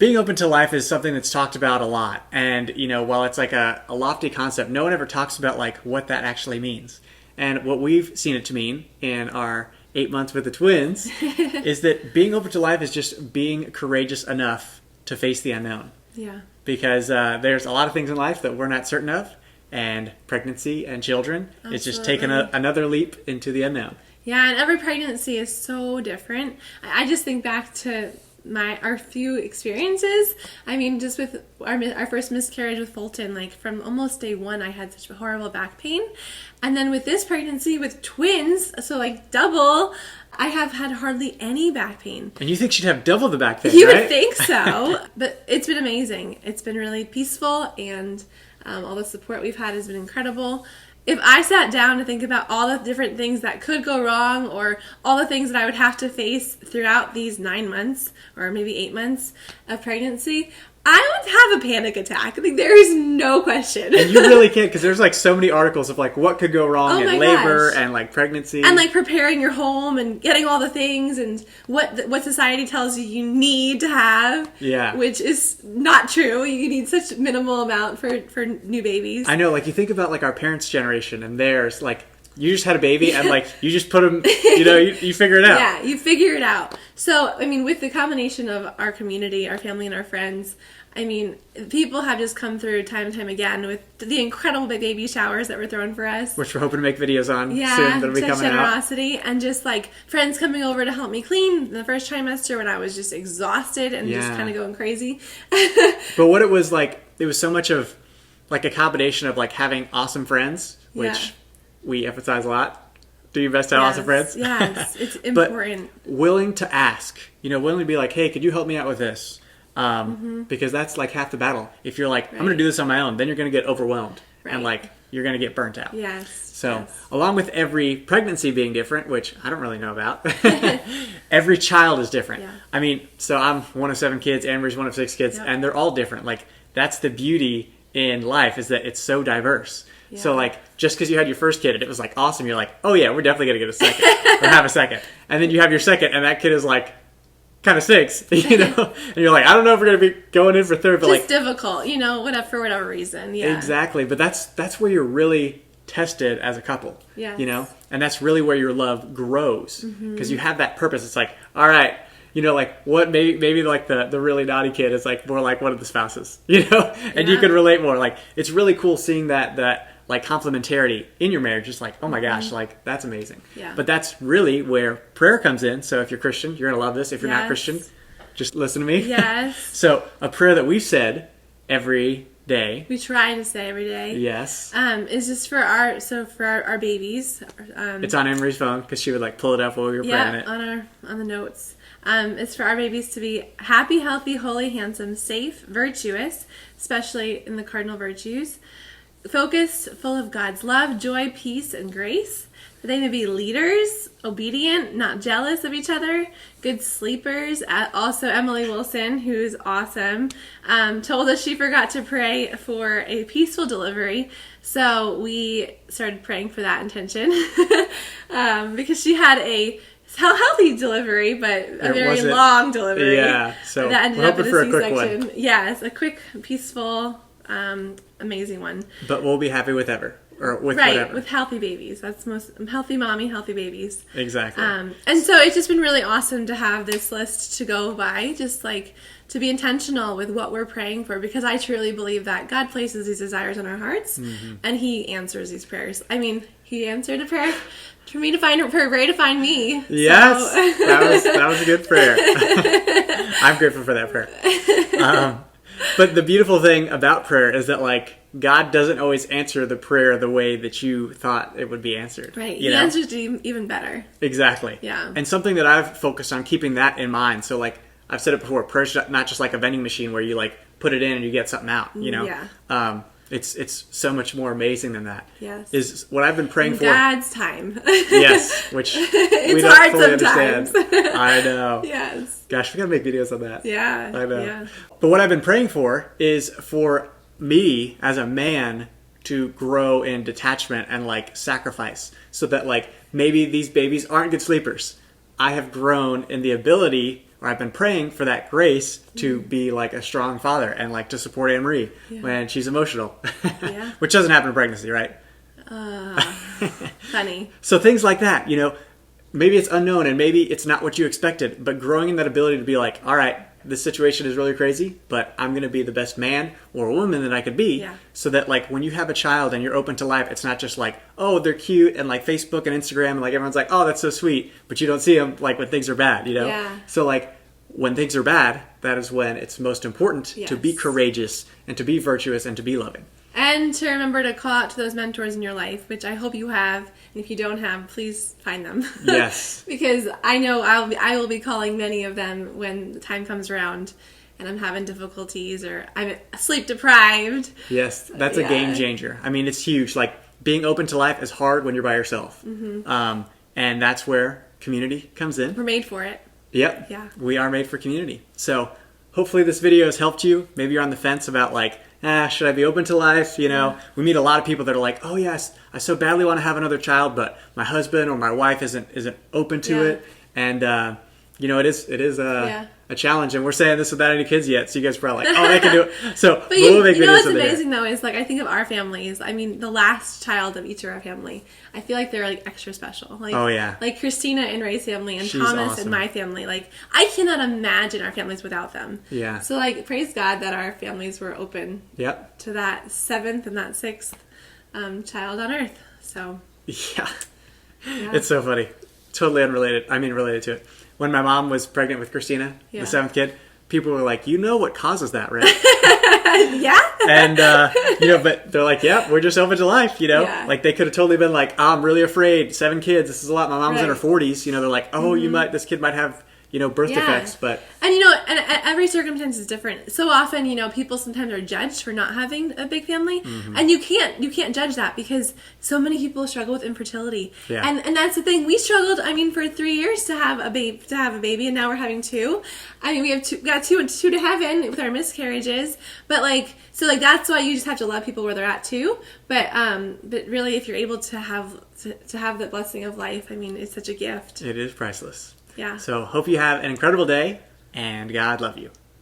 being open to life is something that's talked about a lot. And, while it's like a lofty concept, no one ever talks about like what that actually means. And what we've seen it to mean in our 8 months with the twins is that being open to life is just being courageous enough to face the unknown. Yeah. Because there's a lot of things in life that we're not certain of. And pregnancy and children is just taking another leap into the unknown. Yeah, and every pregnancy is so different. I just think back to our few experiences. I mean, just with our first miscarriage with Fulton, like from almost day one, I had such horrible back pain. And then with this pregnancy with twins, so like double, I have had hardly any back pain. And you think she'd have double the back pain, You right? would think so. But it's been amazing. It's been really peaceful, and all the support we've had has been incredible. If I sat down to think about all the different things that could go wrong, or all the things that I would have to face throughout these 9 months or maybe 8 months of pregnancy, I would have a panic attack. I think there is no question. And you really can't, because there's like so many articles of like what could go wrong in labor and like pregnancy. And like preparing your home and getting all the things and what society tells you need to have. Yeah. Which is not true. You need such minimal amount for new babies. I know, like you think about like our parents' generation and theirs, like you just had a baby and like you just put them, you figure it out. Yeah, you figure it out. So, I mean, with the combination of our community, our family, and our friends, I mean, people have just come through time and time again with the incredible baby showers that were thrown for us. Which we're hoping to make videos on soon. That'll be such coming generosity. And just like friends coming over to help me clean in the first trimester when I was just exhausted and just kind of going crazy. But what it was like, it was so much of like a combination of like having awesome friends, which we emphasize a lot. Do your best to have awesome friends. Yes, it's important. But willing to ask, willing to be like, hey, could you help me out with this? Because that's like half the battle. If you're like, I'm going to do this on my own, then you're going to get overwhelmed and like you're going to get burnt out. Yes. So along with every pregnancy being different, which I don't really know about, every child is different. Yeah. I mean, so I'm one of 7 kids, Anne-Marie's one of 6 kids, and they're all different. Like that's the beauty in life, is that it's so diverse. Yeah. So like just because you had your first kid and it was like awesome, you're like, oh yeah, we're definitely going to get a second or have a second. And then you have your second and that kid is like kind of stinks, and you're like, I don't know if we're going to be going in for third, but just difficult, for whatever reason. Yeah, exactly. But that's where you're really tested as a couple. Yeah, and that's really where your love grows, because you have that purpose. It's like, all right, like what maybe like the really naughty kid is like more like one of the spouses, and you can relate more. Like it's really cool seeing that like complementarity in your marriage. Just like, oh my gosh, like that's amazing. Yeah. But that's really where prayer comes in. So if you're Christian, you're gonna love this. If you're not Christian, just listen to me. Yes. So a prayer that we've said every day. We try to say every day. Yes. Is just for our babies. It's on Anne-Marie's phone because she would like pull it up while we were praying it. on the notes. It's for our babies to be happy, healthy, holy, handsome, safe, virtuous, especially in the cardinal virtues, focused, full of God's love, joy, peace, and grace. That they may be leaders, obedient, not jealous of each other, good sleepers. Also, Emily Wilson, who's awesome, told us she forgot to pray for a peaceful delivery. So we started praying for that intention because she had a healthy delivery, but a very long delivery. Yeah, so that ended we're up hoping in for a a quick C-section. one. Yes, a quick, peaceful, amazing one. But we'll be happy with whatever. With healthy babies. That's most healthy mommy, healthy babies. Exactly. And so it's just been really awesome to have this list to go by, just like to be intentional with what we're praying for, because I truly believe that God places these desires in our hearts and He answers these prayers. I mean, He answered a prayer for me to find a prayer to find me. Yes, so. that was a good prayer. I'm grateful for that prayer. But the beautiful thing about prayer is that like God doesn't always answer the prayer the way that you thought it would be answered. Right. He answers it even better. Exactly. Yeah. And something that I've focused on keeping that in mind. So like I've said it before, prayer's not just like a vending machine where you like put it in and you get something out, Yeah. It's so much more amazing than that. Yes. Is what I've been praying for. God's time. Yes, which it's we don't hard fully sometimes. understand. I know. Yes. Gosh, we gotta make videos on that. Yeah. I know. Yeah. But what I've been praying for is for me as a man to grow in detachment and like sacrifice, so that like maybe these babies aren't good sleepers. I have grown in the ability or I've been praying for that grace to be like a strong father and like to support Anne Marie when she's emotional, which doesn't happen in pregnancy, right? Funny. So things like that, you know, maybe it's unknown and maybe it's not what you expected, but growing in that ability to be like, all right, this situation is really crazy, but I'm going to be the best man or woman that I could be. So that like when you have a child and you're open to life, it's not just like, oh, they're cute and like Facebook and Instagram and like everyone's like, oh, that's so sweet, but you don't see them like when things are bad, you know? So like when things are bad, that is when it's most important to be courageous and to be virtuous and to be loving. And to remember to call out to those mentors in your life, which I hope you have. And if you don't have, please find them. Yes. Because I know I will be calling many of them when the time comes around and I'm having difficulties or I'm sleep deprived. Yes, that's a game changer. I mean, it's huge. Like being open to life is hard when you're by yourself. And that's where community comes in. We're made for it. Yep. Yeah. We are made for community. So hopefully this video has helped you. Maybe you're on the fence about like, should I be open to life? You know, we meet a lot of people that are like, oh yes, I so badly want to have another child, but my husband or my wife isn't open to it. And, you know, it is a challenge. And we're saying this without any kids yet. So you guys are probably like, oh, they can do it. So but we'll make you know videos what's amazing though is like, I think of our families. I mean, the last child of each of our family, I feel like they're like extra special. Like, like Christina and Ray's family and She's Thomas awesome. and my family. Like, I cannot imagine our families without them. Yeah. So like, praise God that our families were open to that 7th and that 6th child on earth. So. Yeah. It's so funny. Totally unrelated. I mean, related to it. When my mom was pregnant with Christina, the 7th kid, people were like, you know what causes that, right? And, you know, but they're like, yeah, we're just open to life, you know? Like, they could have totally been like, oh, I'm really afraid. 7 kids, this is a lot. My mom's in her 40s. You know, they're like, oh, this kid might have, you know, birth defects. But and, you know, and every circumstance is different. So often, you know, people sometimes are judged for not having a big family. And you can't judge that because so many people struggle with infertility. And that's the thing. We struggled, I mean, for 3 years to have a baby, and now we're having 2. I mean, we got two to heaven with our miscarriages. But like, so like that's why you just have to love people where they're at too. But really, if you're able to have the blessing of life, I mean, it's such a gift. it is priceless. Yeah. So hope you have an incredible day, and God love you.